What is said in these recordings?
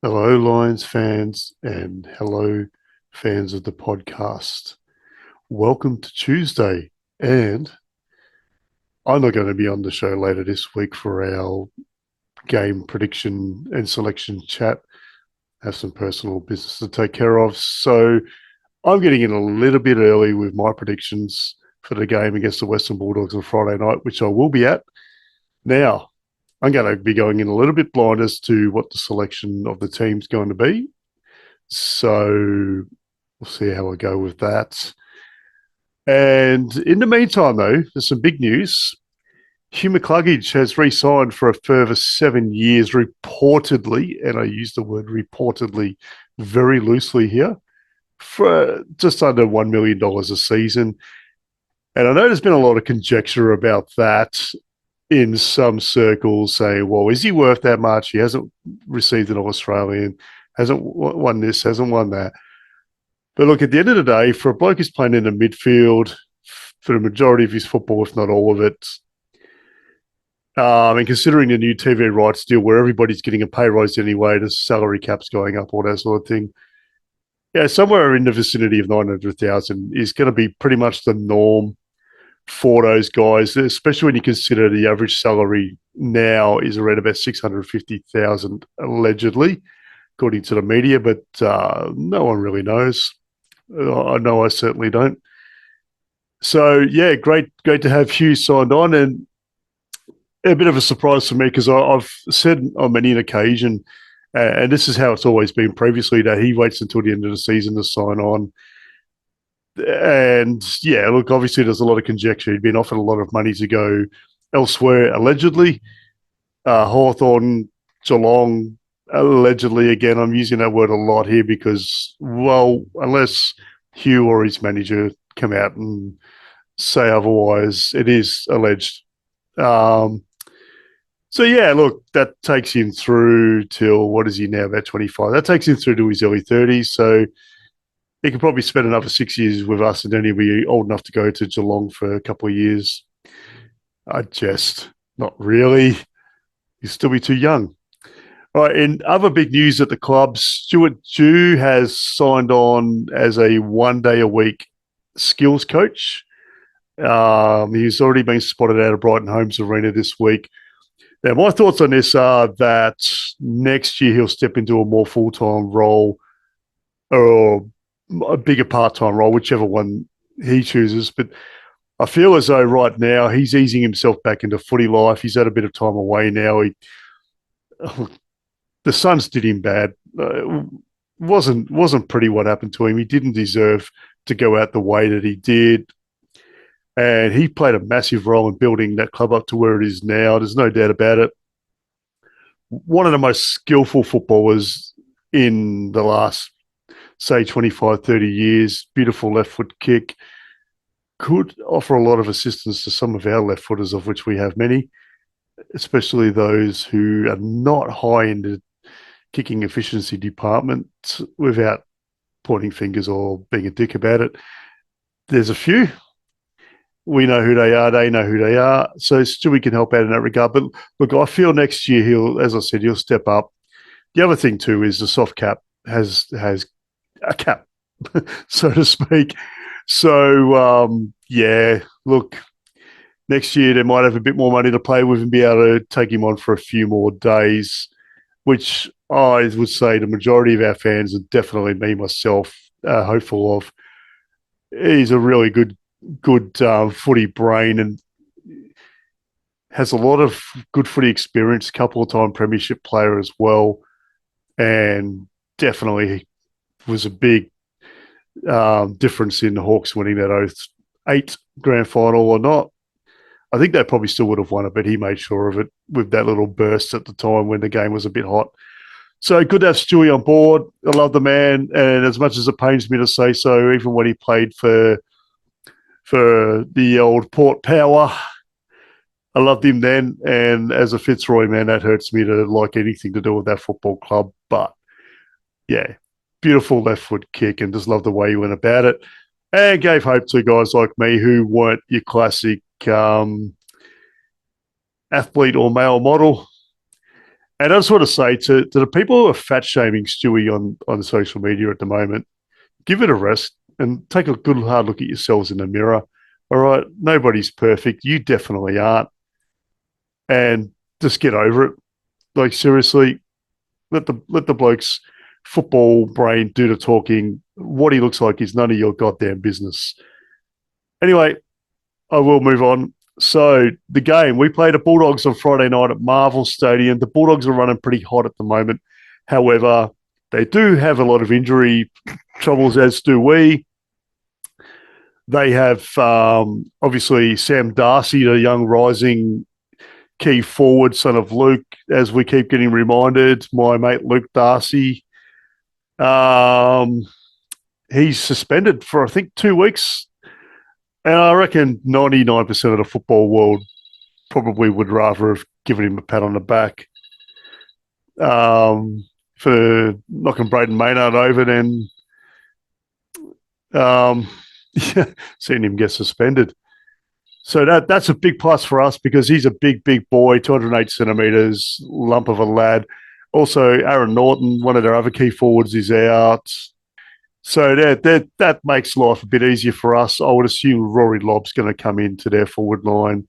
Hello, Lions fans, and hello, fans of the podcast. Welcome to Tuesday, and I'm not going to be on the show later this week for our game prediction and selection chat. I have some personal business to take care of, so I'm getting in a little bit early with my predictions for the game against the Western Bulldogs on Friday night, which I will be at. Now, I'm going to be going in a little bit blind as to what the selection of the team's going to be. So we'll see how I go with that. And in the meantime, though, there's some big news. Hugh McCluggage has re-signed for a further 7 years, reportedly, and I use the word reportedly very loosely here, for just under $1 million a season. And I know there's been a lot of conjecture about that in some circles, saying, well, is he worth that much? He hasn't received an All-Australian, hasn't won this, hasn't won that. But look, at the end of the day, for a bloke who's playing in the midfield for the majority of his football, if not all of it, and considering the new TV rights deal where everybody's getting a pay rise anyway, the salary cap's going up, all that sort of thing, yeah, somewhere in the vicinity of 900,000 is going to be pretty much the norm for those guys, especially when you consider the average salary now is around about 650,000 allegedly, according to the media, but no one really knows. I know I certainly don't. So yeah, great to have Hugh signed on, and a bit of a surprise for me because I've said on many an occasion, and this is how it's always been previously, that he waits until the end of the season to sign on. And yeah, look, obviously there's a lot of conjecture. He'd been offered a lot of money to go elsewhere, allegedly. Hawthorn, Geelong, allegedly. Again, I'm using that word a lot here because, well, unless Hugh or his manager come out and say otherwise, it is alleged. So yeah, look, that takes him through till, what is he now, about 25? That takes him through to his early 30s. So he could probably spend another 6 years with us, and then he'll be old enough to go to Geelong for a couple of years. Not really. He'll still be too young. All right, in other big news at the club, Stuart Dew has signed on as a one-day-a-week skills coach. He's already been spotted out of Brighton Homes Arena this week. Now, my thoughts on this are that next year he'll step into a more full-time role or a bigger part-time role, whichever one he chooses. But I feel as though right now he's easing himself back into footy life. He's had a bit of time away now. The Suns did him bad. Wasn't pretty what happened to him. He didn't deserve to go out the way that he did. And he played a massive role in building that club up to where it is now. There's no doubt about it. One of the most skillful footballers in the last, say, 25, 30 years. Beautiful left foot kick. Could offer a lot of assistance to some of our left footers, of which we have many, especially those who are not high in the kicking efficiency department, without pointing fingers or being a dick about it. There's a few. We know who they are. They know who they are. So Stewie can help out in that regard. But look, I feel next year he'll step up. The other thing too is the soft cap has a cap, so to speak. So yeah, look, next year they might have a bit more money to play with and be able to take him on for a few more days, which I would say the majority of our fans, and definitely me myself, hopeful of. He's a really good footy brain and has a lot of good footy experience, couple of time premiership player as well, and definitely was a big difference in the Hawks winning that 08 grand final or not. I think they probably still would have won it, but he made sure of it with that little burst at the time when the game was a bit hot. So good to have Stewie on board. I love the man, and as much as it pains me to say so, even when he played for the old Port Power, I loved him then. And as a Fitzroy man, that hurts me to like anything to do with that football club. But yeah, beautiful left foot kick, and just love the way he went about it, and gave hope to guys like me who weren't your classic athlete or male model. And I just want to say to the people who are fat shaming Stewie on social media at the moment, give it a rest and take a good hard look at yourselves in the mirror. All right, nobody's perfect. You definitely aren't, and just get over it. Like seriously, let the bloke's football brain do the talking. What he looks like is none of your goddamn business. Anyway, I will move on. So the game, we played the Bulldogs on Friday night at Marvel Stadium. The Bulldogs are running pretty hot at the moment. However, they do have a lot of injury troubles, as do we. They have obviously Sam Darcy, the young rising key forward, son of Luke, as we keep getting reminded, my mate Luke Darcy. He's suspended for, I think, 2 weeks. And I reckon 99% of the football world probably would rather have given him a pat on the back for knocking Braden Maynard over than seeing him get suspended. So that's a big plus for us because he's a big, big boy, 208 centimetres, lump of a lad. Also, Aaron Norton, one of their other key forwards, is out. So that makes life a bit easier for us. I would assume Rory Lobb's going to come into their forward line,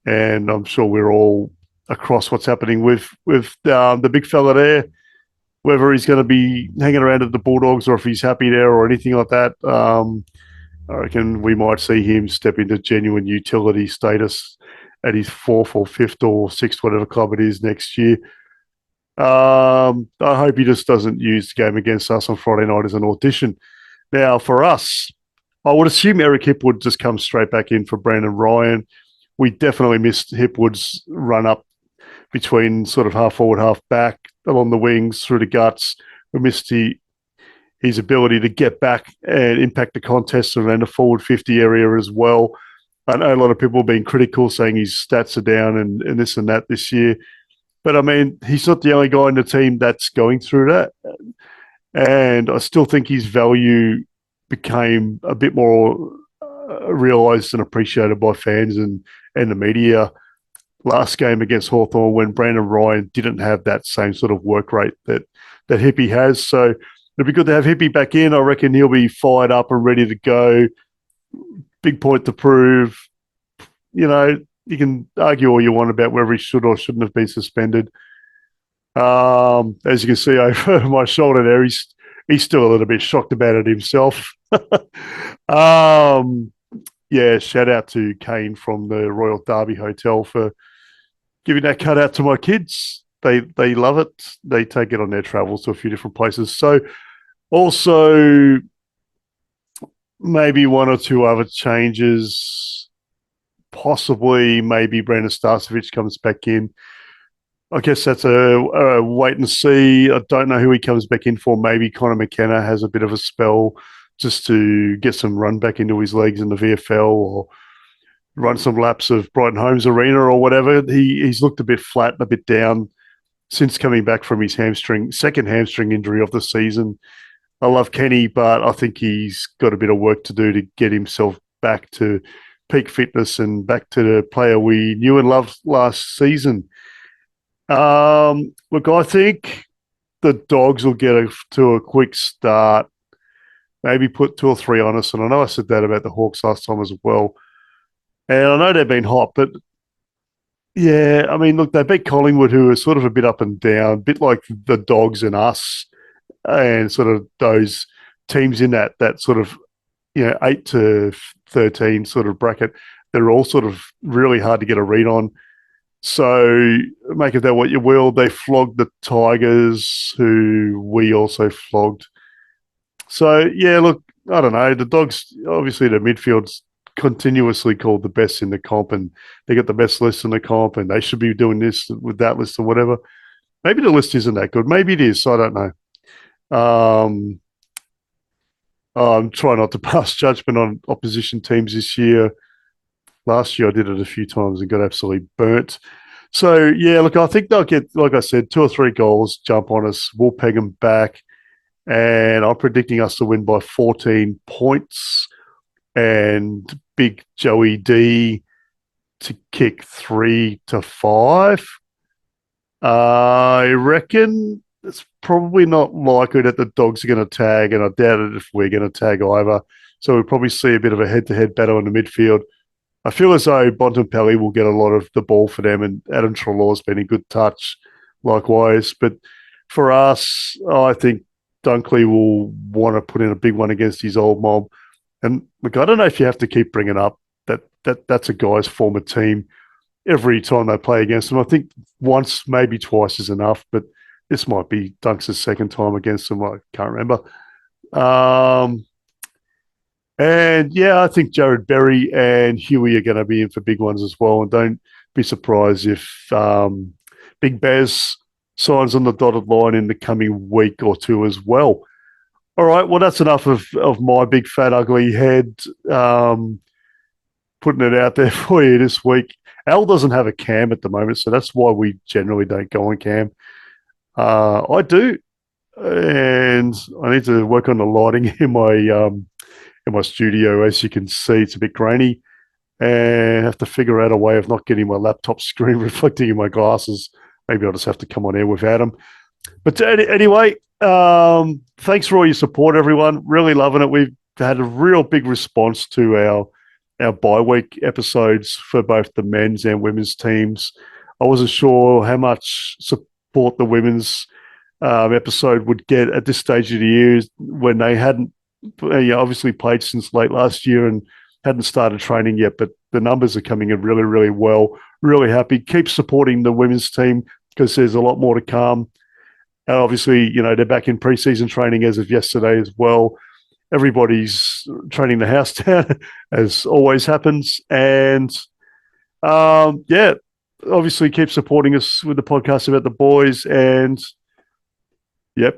and I'm sure we're all across what's happening with the big fella there, whether he's going to be hanging around at the Bulldogs or if he's happy there or anything like that. I reckon we might see him step into genuine utility status at his fourth or fifth or sixth, whatever club it is, next year. I hope he just doesn't use the game against us on Friday night as an audition. Now, for us, I would assume Eric Hipwood just comes straight back in for Brandon Ryan. We definitely missed Hipwood's run up between sort of half forward, half back, along the wings, through the guts. We missed his ability to get back and impact the contest around the forward 50 area as well. I know a lot of people have been critical, saying his stats are down and this and that this year. But, I mean, he's not the only guy in the team that's going through that. And I still think his value became a bit more realised and appreciated by fans and the media last game against Hawthorn, when Brandon Ryan didn't have that same sort of work rate that Hippie has. So it'd be good to have Hippie back in. I reckon he'll be fired up and ready to go. Big point to prove. You know, you can argue all you want about whether he should or shouldn't have been suspended. As you can see over my shoulder there, he's still a little bit shocked about it himself. Yeah, shout out to Kane from the Royal Derby Hotel for giving that cut out to my kids. They love it. They take it on their travels to a few different places. So also maybe one or two other changes. Possibly maybe Brandon Starcevic comes back in. I guess that's a wait and see. I don't know who he comes back in for. Maybe Connor McKenna has a bit of a spell just to get some run back into his legs in the VFL, or run some laps of Brighton Homes Arena or whatever. He's looked a bit flat and a bit down since coming back from his second hamstring injury of the season. I love Kenny, but I think he's got a bit of work to do to get himself back to peak fitness and back to the player we knew and loved last season. Look, I think the Dogs will get to a quick start, maybe put 2 or 3 on us. And I know I said that about the Hawks last time as well. And I know they've been hot, but yeah, I mean, look, they beat Collingwood, who are sort of a bit up and down, a bit like the Dogs and us, and sort of those teams in that sort of, 8 to 13 sort of bracket. They're all sort of really hard to get a read on. So make of that what you will. They flogged the Tigers, who we also flogged. So, yeah, look, I don't know. The Dogs, obviously the midfield's continuously called the best in the comp, and they got the best list in the comp, and they should be doing this with that list or whatever. maybe the list isn't that good. Maybe it is. I don't know. Um, I'm trying not to pass judgment on opposition teams this year. Last year I did it a few times and got absolutely burnt. So yeah, look, I think they'll get, like I said, 2 or 3 goals, jump on us. We'll peg them back, and I'm predicting us to win by 14 points. And Big Joey D to kick 3-5. I reckon it's probably not likely that the Dogs are going to tag, and I doubt it if we're going to tag either. So we'll probably see a bit of a head-to-head battle in the midfield. I feel as though Bontempelli will get a lot of the ball for them, and Adam Treloar's been a good touch likewise. But for us, I think Dunkley will want to put in a big one against his old mob. And look, I don't know if you have to keep bringing up that's a guy's former team every time they play against them. I think once, maybe twice is enough, but this might be Dunks' second time against them. I can't remember. And yeah, I think Jared Berry and Huey are going to be in for big ones as well. And don't be surprised if Big Bez signs on the dotted line in the coming week or two as well. All right, well, that's enough of my big fat ugly head. Putting it out there for you this week. Al doesn't have a cam at the moment, so that's why we generally don't go on cam. I do, and I need to work on the lighting in my studio. As you can see, it's a bit grainy, and I have to figure out a way of not getting my laptop screen reflecting in my glasses. Maybe I'll just have to come on air without them. But anyway, thanks for all your support, everyone. Really loving it. We've had a real big response to our bye-week episodes for both the men's and women's teams. I wasn't sure how much support the women's episode would get at this stage of the year when they hadn't obviously played since late last year and hadn't started training yet, but the numbers are coming in really, really well. Really happy. Keep supporting the women's team because there's a lot more to come. And obviously, they're back in preseason training as of yesterday as well. Everybody's training the house down, as always happens. And obviously keep supporting us with the podcast about the boys. And good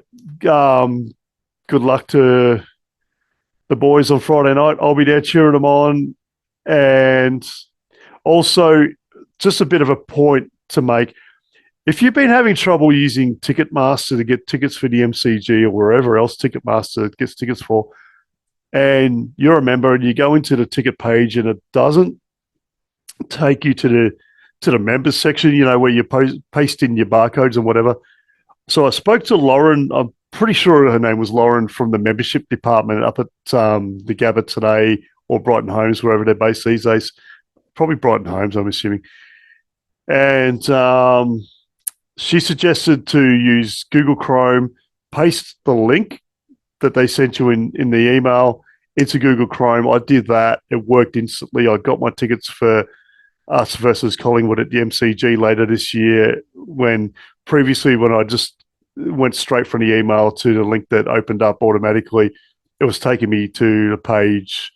luck to the boys on Friday night. I'll be there cheering them on. And also, just a bit of a point to make. If you've been having trouble using Ticketmaster to get tickets for the MCG or wherever else Ticketmaster gets tickets for, and you're a member and you go into the ticket page and it doesn't take you to the members section, where you paste in your barcodes and whatever. So I spoke to Lauren. I'm pretty sure her name was Lauren from the membership department up at the Gabba today, or Brighton Homes, wherever they're based these days. Probably Brighton Homes, I'm assuming. And she suggested to use Google Chrome, paste the link that they sent you in the email into Google Chrome. I did that. It worked instantly. I got my tickets for us versus Collingwood at the MCG later this year, when previously when I just went straight from the email to the link that opened up automatically, it was taking me to the page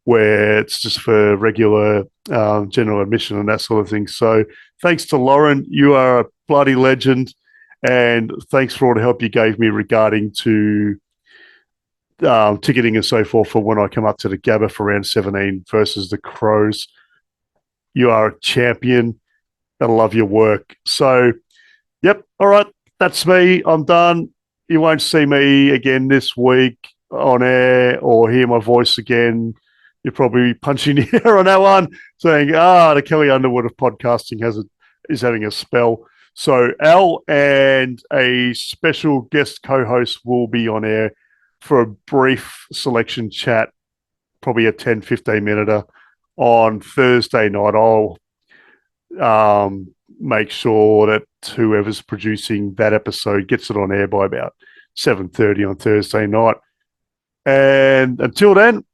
where it's just for regular general admission and that sort of thing. So thanks to Lauren. You are a bloody legend. And thanks for all the help you gave me regarding to ticketing and so forth for when I come up to the Gabba for round 17 versus the Crows. You are a champion. I love your work. So, yep. All right. That's me. I'm done. You won't see me again this week on air or hear my voice again. You're probably punching the air on that one, saying, the Kelly Underwood of podcasting is having a spell. So Al and a special guest co-host will be on air for a brief selection chat, probably a 10, 15-minute on Thursday night. I'll make sure that whoever's producing that episode gets it on air by about 7:30 on Thursday night. And until then,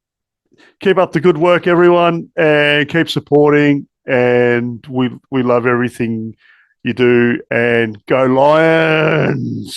keep up the good work, everyone, and keep supporting. And we love everything you do. And go Lions!